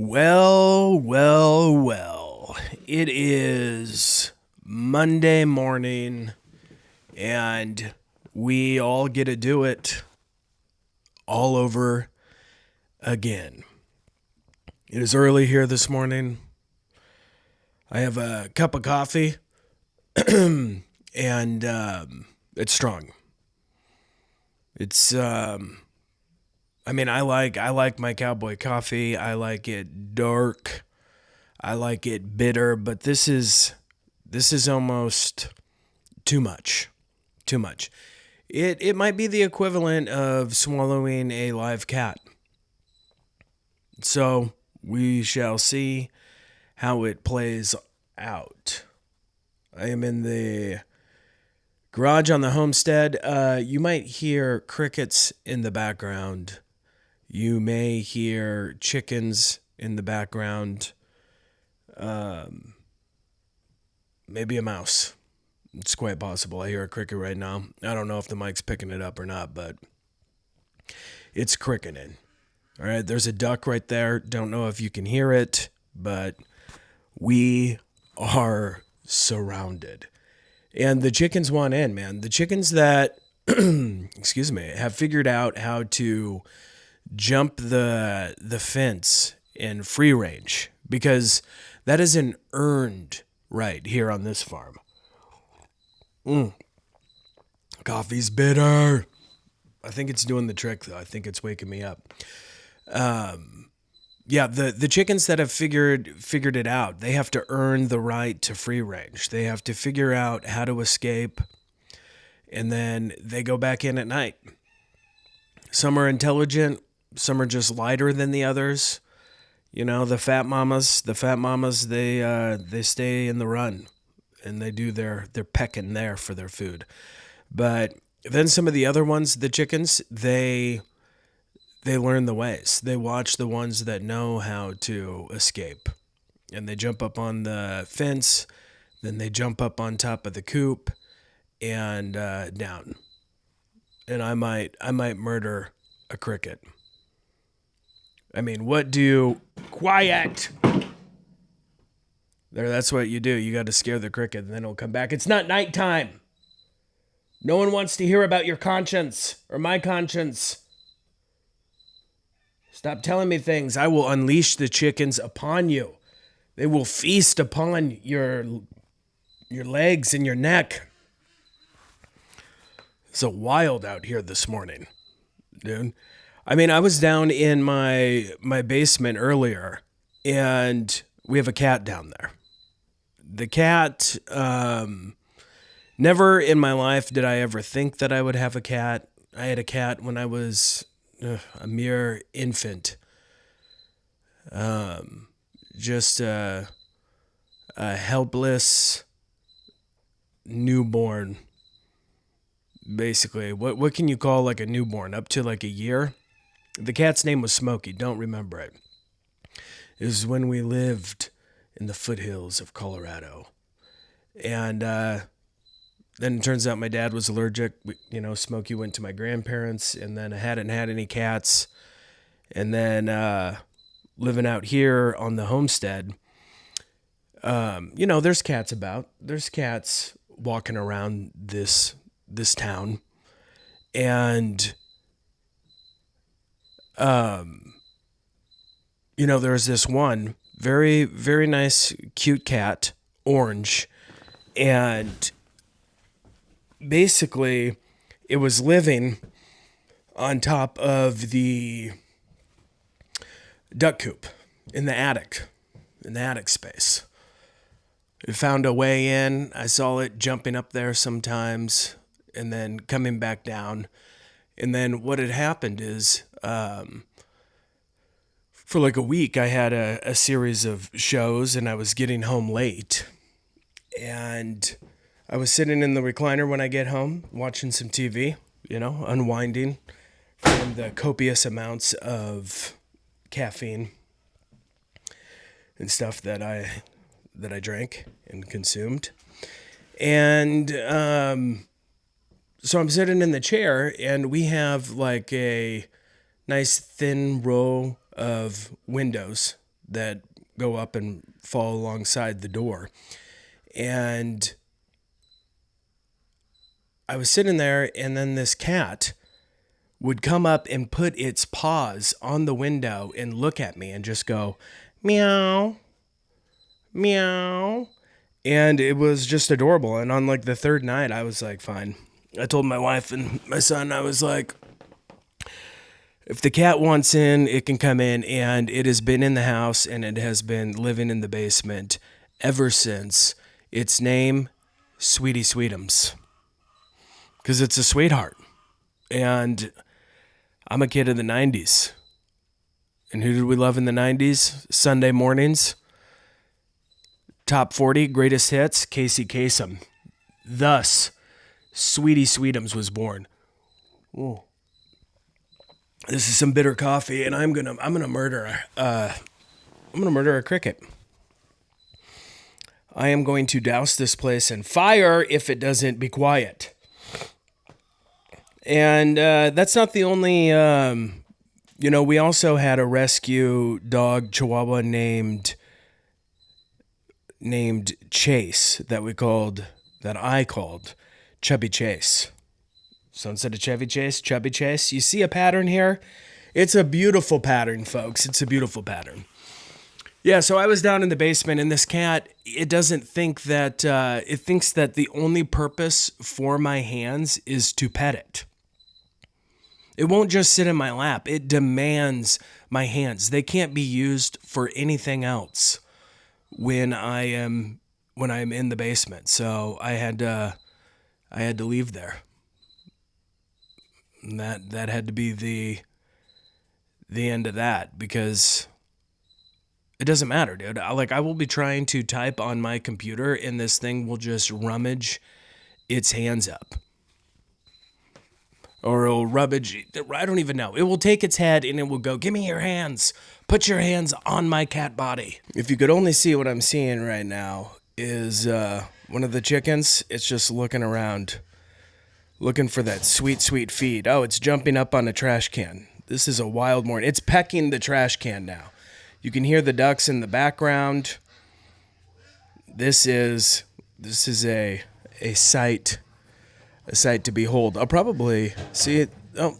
Well. It is Monday morning, and we all get to do it all over again. It is early here this morning. I have a cup of coffee, and it's strong. It's I like my cowboy coffee. I like it dark. I like it bitter, but this is almost too much. Too much. It might be the equivalent of swallowing a live cat. So we shall see how it plays out. I am in the garage on the homestead. You might hear crickets in the background. You may hear chickens in the background. Maybe a mouse. It's quite possible. I hear a cricket right now. I don't know if the mic's picking it up or not, but it's cricketing. All right, there's a duck right there. Don't know if you can hear it, but we are surrounded. And the chickens want in, man. The chickens that, excuse me, have figured out how to jump the fence in free range, because that is an earned right here on this farm. Coffee's bitter. I think it's doing the trick, though. I think it's waking me up. Yeah, the chickens that have figured it out, they have to earn the right to free range. They have to figure out how to escape, and then they go back in at night. Some are intelligent, some are just lighter than the others. You know, the fat mamas, they stay in the run, and they do their pecking there for their food. But then some of the other ones, the chickens, they learn the ways. They watch the ones that know how to escape, and they jump up on the fence, then they jump up on top of the coop and down. And I might murder a cricket. I mean, quiet. There, that's what you do. You got to scare the cricket, and then it'll come back. It's not nighttime. No one wants to hear about your conscience or my conscience. Stop telling me things. I will unleash the chickens upon you. They will feast upon your legs and your neck. It's so wild out here this morning, dude. I mean, I was down in my basement earlier, and we have a cat down there. The cat, never in my life did I ever think that I would have a cat. I had a cat when I was a mere infant. Just a helpless newborn. Basically, what can you call like a newborn? Up to like a year? The cat's name was Smokey. Don't remember it. It was when we lived in the foothills of Colorado. And then it turns out my dad was allergic. Smokey went to my grandparents, and then I hadn't had any cats. And then living out here on the homestead, there's cats about. There's cats walking around this town. And there's this one very, very nice, cute cat, orange, and basically it was living on top of the duck coop in the attic space. It found a way in. I saw it jumping up there sometimes and then coming back down. And then what had happened is, for like a week, I had a series of shows, and I was getting home late. And I was sitting in the recliner when I get home, watching some TV, unwinding from the copious amounts of caffeine and stuff that I drank and consumed. And so I'm sitting in the chair, and we have like a nice thin row of windows that go up and fall alongside the door. And I was sitting there, and then this cat would come up and put its paws on the window and look at me and just go, meow, meow. And it was just adorable. And on like the third night, I was like, fine. I told my wife and my son, I was like, if the cat wants in, it can come in. And it has been in the house, and it has been living in the basement ever since. Its name, Sweetie Sweetums, because it's a sweetheart. And I'm a kid of the 90s. And who did we love in the 90s? Sunday mornings. Top 40 greatest hits, Casey Kasem. Thus, Sweetie Sweetums was born. Ooh. This is some bitter coffee, and I'm gonna murder a cricket. I am going to douse this place in fire if it doesn't be quiet. And that's not the only. We also had a rescue dog, Chihuahua named Chase that I called Chubby Chase. So instead of Chevy Chase, Chubby Chase. You see a pattern here? It's a beautiful pattern, folks. It's a beautiful pattern. Yeah, so I was down in the basement, and this cat, it thinks that the only purpose for my hands is to pet it. It won't just sit in my lap. It demands my hands. They can't be used for anything else when I'm in the basement. So I had to leave there. And that had to be the end of that, because it doesn't matter, dude. I will be trying to type on my computer, and this thing will just rummage its hands up. Or it'll rummage, I don't even know. It will take its head and it will go, give me your hands. Put your hands on my cat body. If you could only see what I'm seeing right now is one of the chickens. It's just looking around, looking for that sweet, sweet feed. Oh, it's jumping up on a trash can. This is a wild morning. It's pecking the trash can now. You can hear the ducks in the background. This is a sight to behold. I'll probably see it. Oh,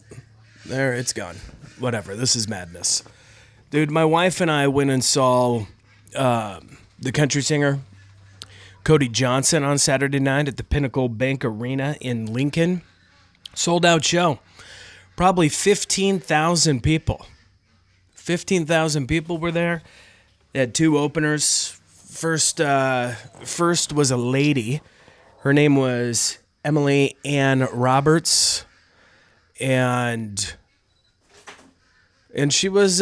there, it's gone. Whatever. This is madness. Dude, my wife and I went and saw the country singer Cody Johnson on Saturday night at the Pinnacle Bank Arena in Lincoln. Sold out show. Probably 15,000 people. 15,000 people were there. They had two openers. First was a lady. Her name was Emily Ann Roberts, and she was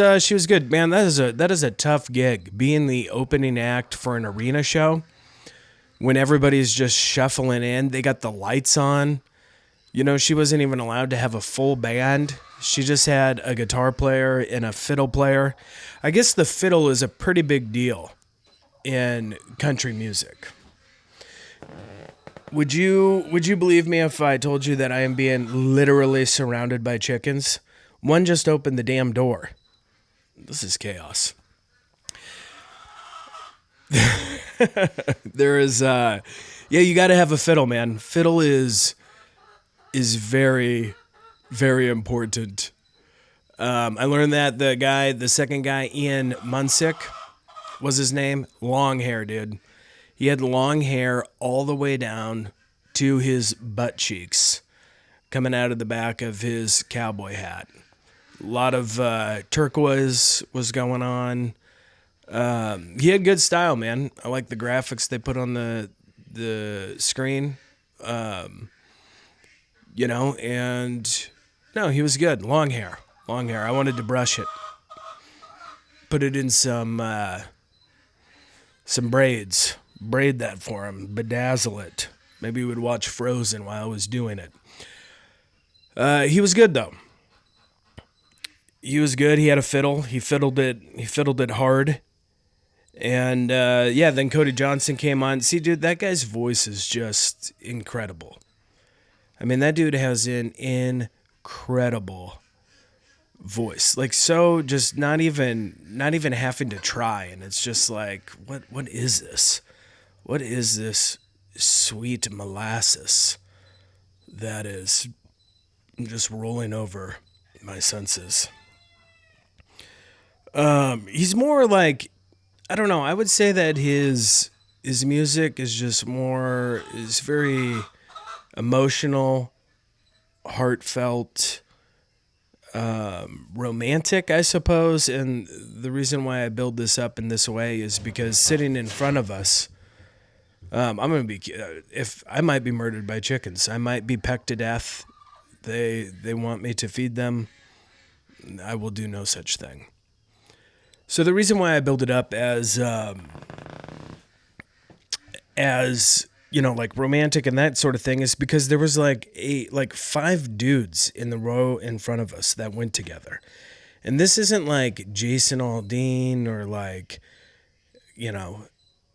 good, man. That is a tough gig, being the opening act for an arena show when everybody's just shuffling in. They got the lights on. She wasn't even allowed to have a full band. She just had a guitar player and a fiddle player. I guess the fiddle is a pretty big deal in country music. Would you believe me if I told you that I am being literally surrounded by chickens? One just opened the damn door. This is chaos. There is, you got to have a fiddle, man. Fiddle is very, very important. I learned that the second guy, Ian Munsick, was his name. Long hair, dude. He had long hair all the way down to his butt cheeks, coming out of the back of his cowboy hat. A lot of turquoise was going on. He had good style, man. I like the graphics they put on the screen. And no, he was good. Long hair. I wanted to brush it. Put it in some braids. Braid that for him, bedazzle it. Maybe he would watch Frozen while I was doing it. He was good though. He was good. He had a fiddle. He fiddled it hard. And then Cody Johnson came on. See, dude, that guy's voice is just incredible. I mean, that dude has an incredible voice, like so just not even having to try, and it's just like what is this? What is this sweet molasses that is just rolling over my senses? He's more like, I don't know. I would say that his music is just more is very emotional, heartfelt, romantic, I suppose. And the reason why I build this up in this way is because sitting in front of us, I'm gonna be if I might be murdered by chickens. I might be pecked to death. They want me to feed them. I will do no such thing. So the reason why I build it up as like romantic and that sort of thing is because there was like five dudes in the row in front of us that went together. And this isn't like Jason Aldean or like, you know,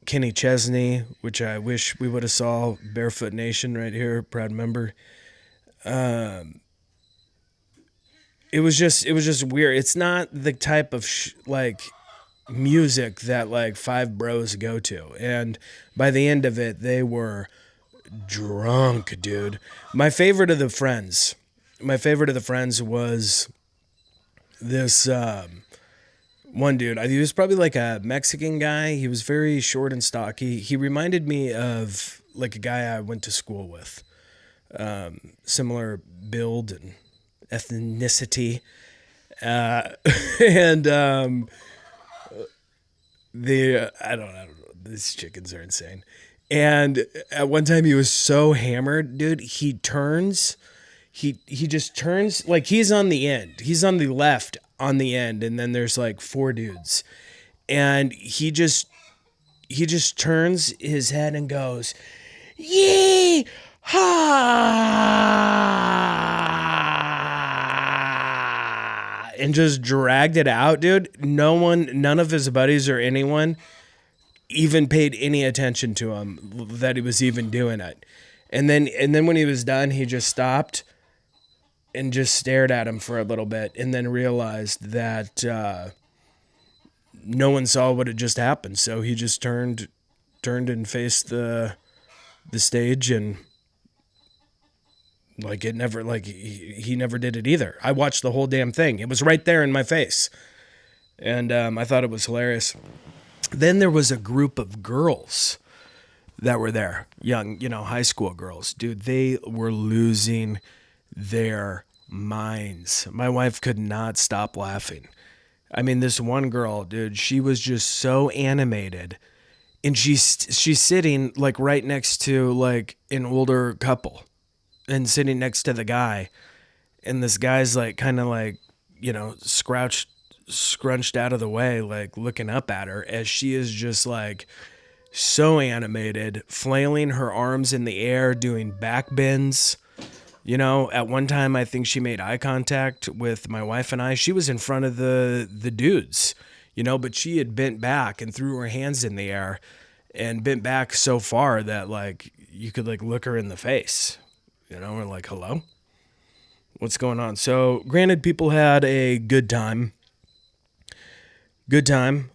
Kenny Chesney, which I wish we would have saw. Barefoot Nation right here, proud member. It was just weird. It's not the type of like music that like five bros go to. And by the end of it, they were drunk, dude. My favorite of the friends was this one dude. He was probably like a Mexican guy. He was very short and stocky. He reminded me of like a guy I went to school with. Similar build and ethnicity. Uh, and the I don't know. These chickens are insane. And at one time he was so hammered, dude. He just turns like he's on the end. He's on the left on the end, and then there's like four dudes, and he just turns his head and goes, "Yee ha!" and just dragged it out, dude. None of his buddies or anyone even paid any attention to him that he was even doing it. And then when he was done, he just stopped and just stared at him for a little bit, and then realized that no one saw what had just happened. So he just turned and faced the stage, and like it never like he never did it either. I watched the whole damn thing. It was right there in my face, and I thought it was hilarious. Then there was a group of girls that were there, young, high school girls. Dude, they were losing their minds. My wife could not stop laughing. I mean, this one girl, dude, she was just so animated, and she's sitting like right next to like an older couple, and sitting next to the guy, and this guy's like kind of like scrunched out of the way, like looking up at her as she is just like so animated, flailing her arms in the air, doing back bends. At one time, I think she made eye contact with my wife and I. She was in front of the dudes, but she had bent back and threw her hands in the air and bent back so far that like you could like look her in the face. We're like, hello? What's going on? So granted, people had a good time. Good time.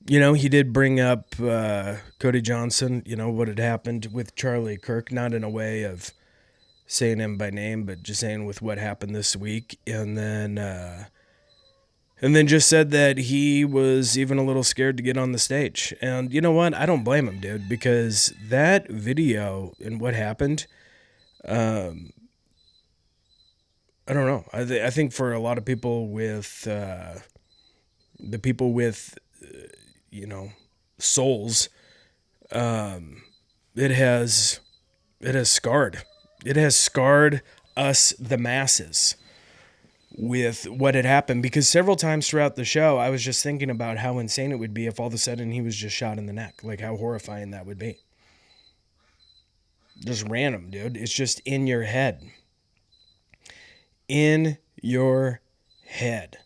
He did bring up Cody Johnson, what had happened with Charlie Kirk, not in a way of saying him by name, but just saying with what happened this week. And then just said that he was even a little scared to get on the stage. And you know what? I don't blame him, dude, because that video and what happened, I don't know. I think for a lot of people with the people with souls, it has scarred. It has scarred us, the masses, with what had happened. Because several times throughout the show, I was just thinking about how insane it would be if all of a sudden he was just shot in the neck. Like how horrifying that would be. Just random, dude. It's just in your head. In your head.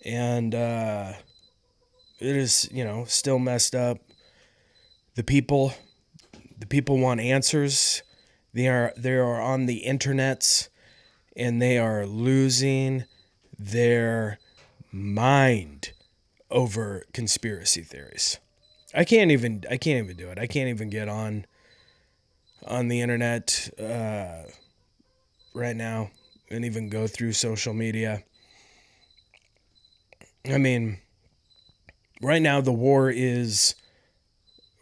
And it is, still messed up. The people want answers. They are on the internets, and they are losing their mind over conspiracy theories. I can't even do it. I can't even get on the internet right now and even go through social media. I mean, right now the war is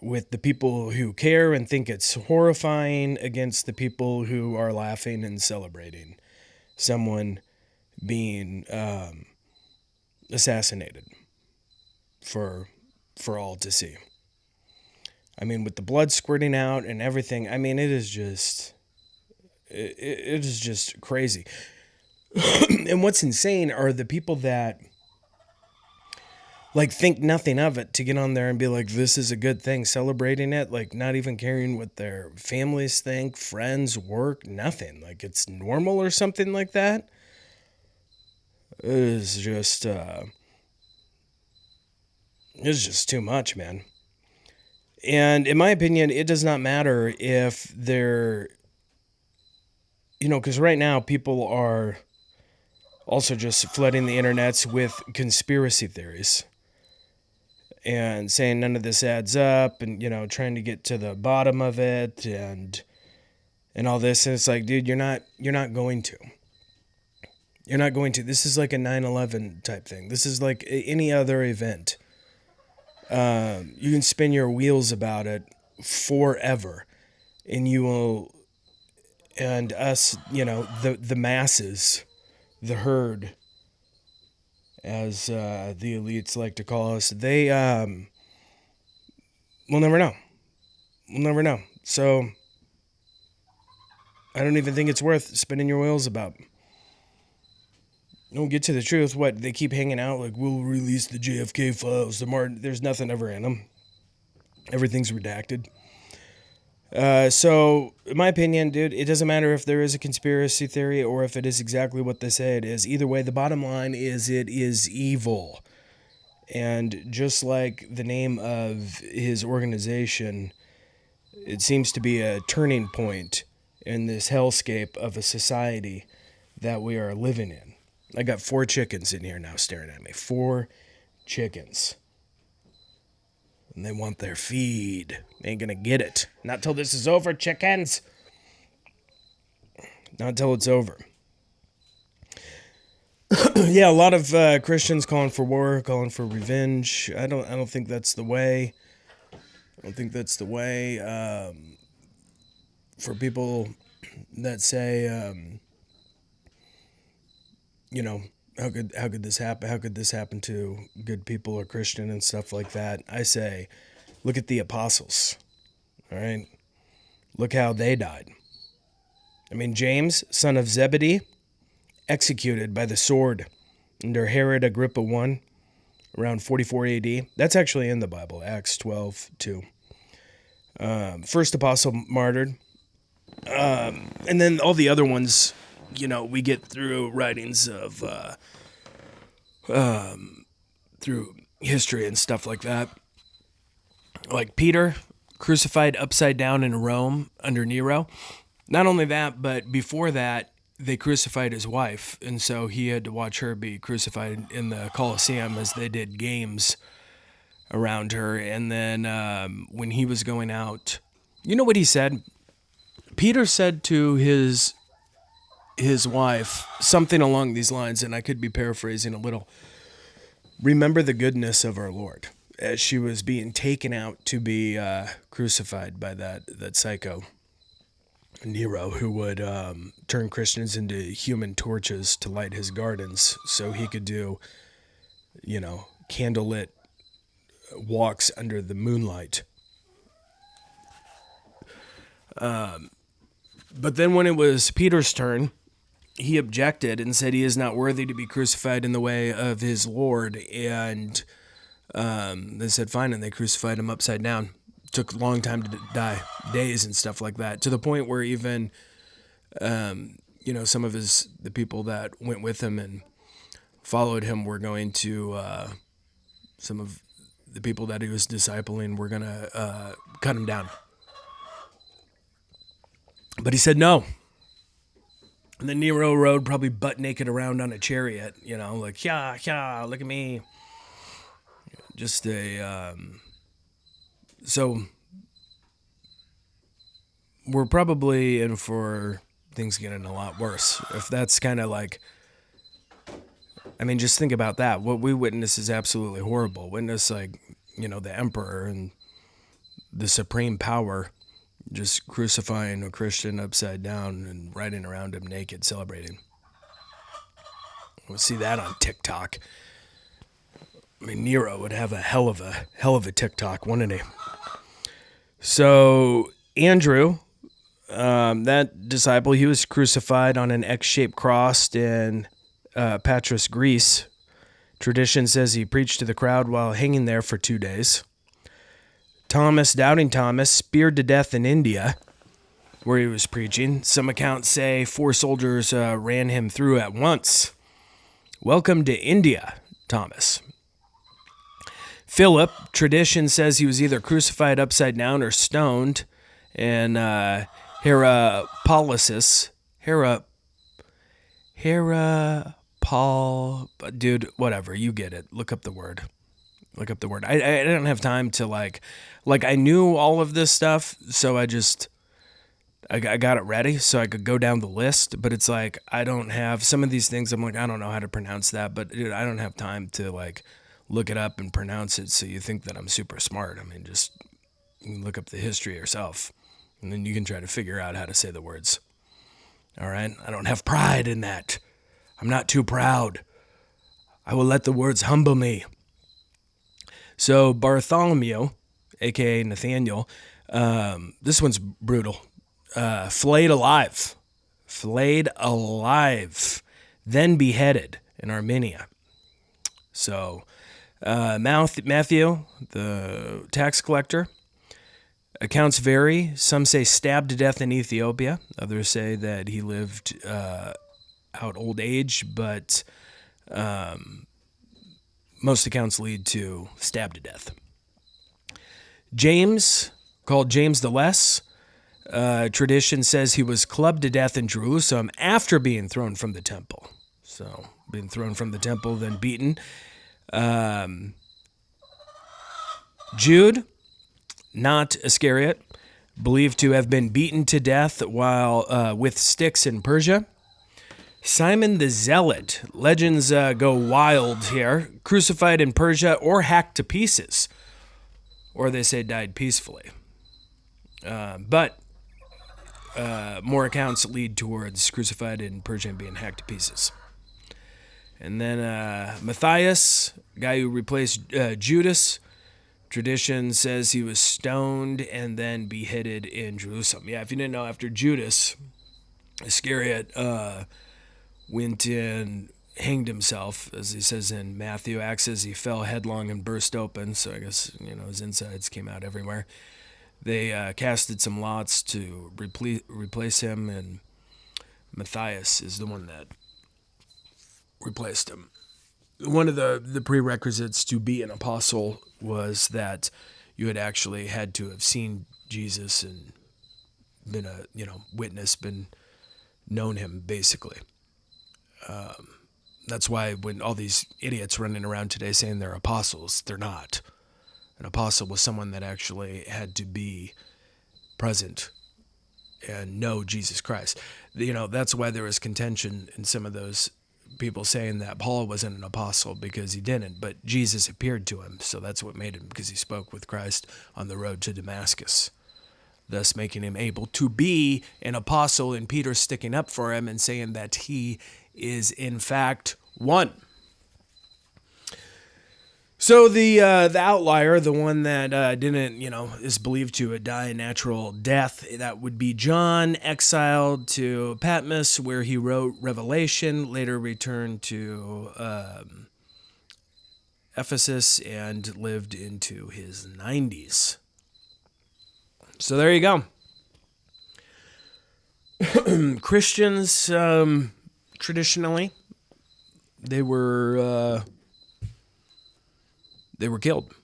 with the people who care and think it's horrifying against the people who are laughing and celebrating someone being assassinated for all to see. I mean, with the blood squirting out and everything, I mean, it is just crazy. And what's insane are the people that like think nothing of it to get on there and be like, this is a good thing, celebrating it, like not even caring what their families think, friends, work, nothing. Like it's normal or something like that. It's just too much, man. And in my opinion, it does not matter if they're, because right now people are also just flooding the internets with conspiracy theories and saying none of this adds up and, trying to get to the bottom of it and all this. And it's like, dude, you're not going to. You're not going to. This is like a 9/11 type thing. This is like any other event. You can spin your wheels about it forever, and you will, and us, the masses, the herd, as the elites like to call us, they will never know. We'll never know. So I don't even think it's worth spinning your wheels about. Don't get to the truth. What, they keep hanging out like, we'll release the JFK files. There's nothing ever in them. Everything's redacted. So, in my opinion, dude, it doesn't matter if there is a conspiracy theory or if it is exactly what they say it is. Either way, the bottom line is it is evil. And just like the name of his organization, it seems to be a turning point in this hellscape of a society that we are living in. I got 4 chickens in here now staring at me. 4 chickens. And they want their feed. They ain't gonna get it. Not till this is over, chickens. Not till it's over. Yeah, a lot of Christians calling for war, calling for revenge. I don't think that's the way. I don't think that's the way. For people that say, how could this happen? How could this happen to good people or Christian and stuff like that? I say, look at the apostles. All right, look how they died. I mean, James, son of Zebedee, executed by the sword under Herod Agrippa I, around 44 AD. That's actually in the Bible, Acts 12:2. First apostle martyred. And then all the other ones, we get through writings of, through history and stuff like that. Like Peter, crucified upside down in Rome under Nero. Not only that, but before that, they crucified his wife, and so he had to watch her be crucified in the Colosseum as they did games around her. And then when he was going out, you know what he said? Peter said to his wife something along these lines, and I could be paraphrasing a little. Remember the goodness of our Lord, as she was being taken out to be crucified by that psycho Nero, who would turn Christians into human torches to light his gardens so he could do, candlelit walks under the moonlight. But then when it was Peter's turn, he objected and said he is not worthy to be crucified in the way of his Lord. And they said, fine, and they crucified him upside down. Took a long time to die, days and stuff like that, to the point where even, some of the people that went with him and followed him were going to, some of the people that he was discipling were going to cut him down. But he said, no, And then Nero rode probably butt naked around on a chariot, like, yeah, yeah, look at me. Just so we're probably in for things getting a lot worse. If that's kind of like, just think about that. What we witness is absolutely horrible. Witness, like, the emperor and the supreme power just crucifying a Christian upside down and riding around him naked, celebrating. We'll see that on TikTok. Nero would have a hell of a TikTok, wouldn't he? So Andrew, that disciple, he was crucified on an X-shaped cross in Patras, Greece. Tradition says he preached to the crowd while hanging there for 2 days. Thomas, doubting Thomas, speared to death in India, where he was preaching. Some accounts say 4 soldiers ran him through at once. Welcome to India, Thomas. Philip, tradition says he was either crucified upside down or stoned. And dude, whatever, you get it. Look up the word. I didn't have time to like I knew all of this stuff, so I got it ready so I could go down the list, but it's like I don't have some of these things. I'm like, I don't know how to pronounce that, but dude, I don't have time to like look it up and pronounce it so you think that I'm super smart. Just look up the history yourself, and then you can try to figure out how to say the words. All right? I don't have pride in that. I'm not too proud. I will let the words humble me. So Bartholomew, a.k.a. Nathaniel, this one's brutal. Flayed alive, then beheaded in Armenia. So Matthew, the tax collector, accounts vary. Some say stabbed to death in Ethiopia. Others say that he lived out old age, but most accounts lead to stabbed to death. James, called James the Less, tradition says he was clubbed to death in Jerusalem after being thrown from the temple. So, being thrown from the temple, then beaten. Jude, not Iscariot, believed to have been beaten to death while with sticks in Persia. Simon the Zealot, legends go wild here, crucified in Persia or hacked to pieces, or they say died peacefully. But more accounts lead towards crucified in Persia and being hacked to pieces. And then Matthias, guy who replaced Judas, tradition says he was stoned and then beheaded in Jerusalem. Yeah, if you didn't know, after Judas Iscariot went and hanged himself, as he says in Matthew. Acts says he fell headlong and burst open, so I guess his insides came out everywhere. They casted some lots to replace him, and Matthias is the one that replaced him. One of the prerequisites to be an apostle was that you had actually had to have seen Jesus and been a witness, been known him basically. That's why when all these idiots running around today saying they're apostles, they're not. An apostle was someone that actually had to be present and know Jesus Christ. That's why there was contention in some of those people saying that Paul wasn't an apostle because he didn't, but Jesus appeared to him, so that's what made him, because he spoke with Christ on the road to Damascus, thus making him able to be an apostle, and Peter sticking up for him and saying that he is in fact one. So the outlier, the one that didn't, is believed to die a natural death, that would be John, exiled to Patmos, where he wrote Revelation, later returned to Ephesus, and lived into his 90s. So there you go. Christians, traditionally, they were killed,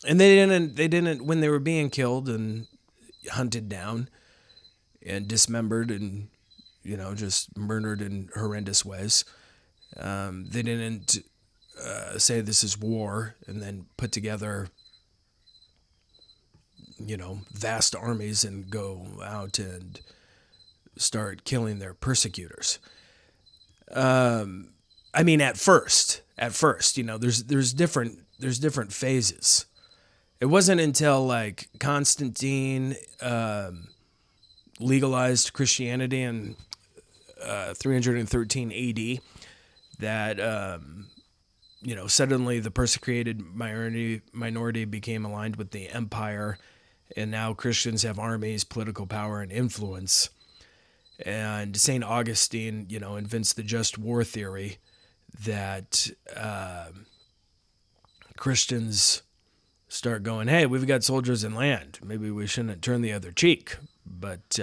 and they didn't when they were being killed and hunted down and dismembered and just murdered in horrendous ways. They didn't say this is war and then put together, vast armies and go out and start killing their persecutors. I mean, at first, there's different phases. It wasn't until like Constantine legalized Christianity in 313 AD that suddenly the persecuted minority became aligned with the empire, and now Christians have armies, political power, and influence. And St. Augustine, invents the just war theory that Christians start going, hey, we've got soldiers and land. Maybe we shouldn't turn the other cheek, but,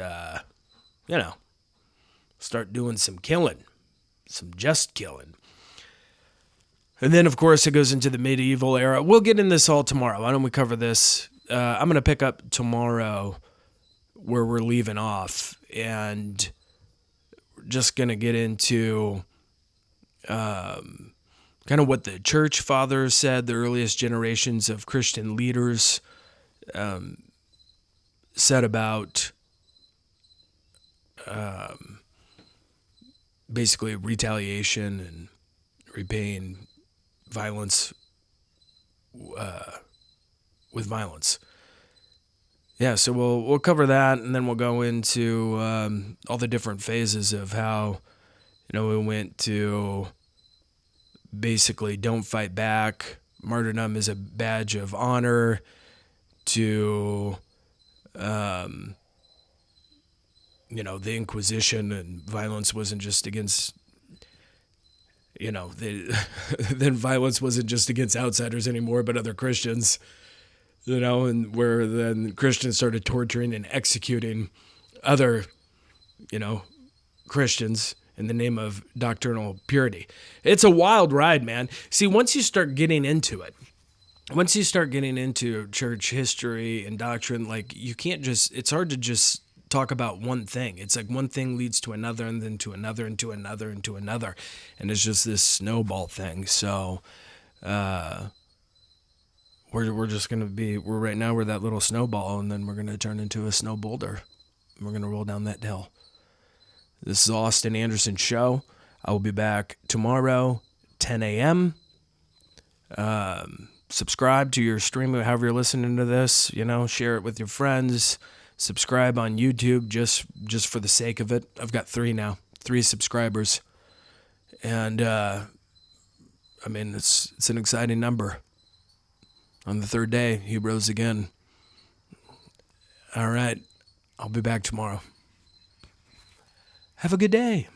start doing some killing, some just killing. And then, of course, it goes into the medieval era. We'll get in this all tomorrow. Why don't we cover this? I'm going to pick up tomorrow where we're leaving off, and just going to get into kind of what the church fathers said, the earliest generations of Christian leaders said about basically retaliation and repaying violence with violence. Yeah, so we'll cover that, and then we'll go into all the different phases of how, we went to basically don't fight back, martyrdom is a badge of honor, to, the Inquisition, and violence wasn't just against, then violence wasn't just against outsiders anymore, but other Christians. And where then Christians started torturing and executing other, Christians in the name of doctrinal purity. It's a wild ride, man. See, once you start getting into it, once you start getting into church history and doctrine, like it's hard to just talk about one thing. It's like one thing leads to another, and then to another, and to another, and to another. And it's just this snowball thing. So, we're just going to right now we're that little snowball, and then we're going to turn into a snow boulder. And we're going to roll down that hill. This is Austin Anderson Show. I will be back tomorrow, 10 a.m. Subscribe to your stream, however you're listening to this. Share it with your friends. Subscribe on YouTube just for the sake of it. I've got 3 subscribers. And, it's an exciting number. On the 3rd day, he rose again. All right. I'll be back tomorrow. Have a good day.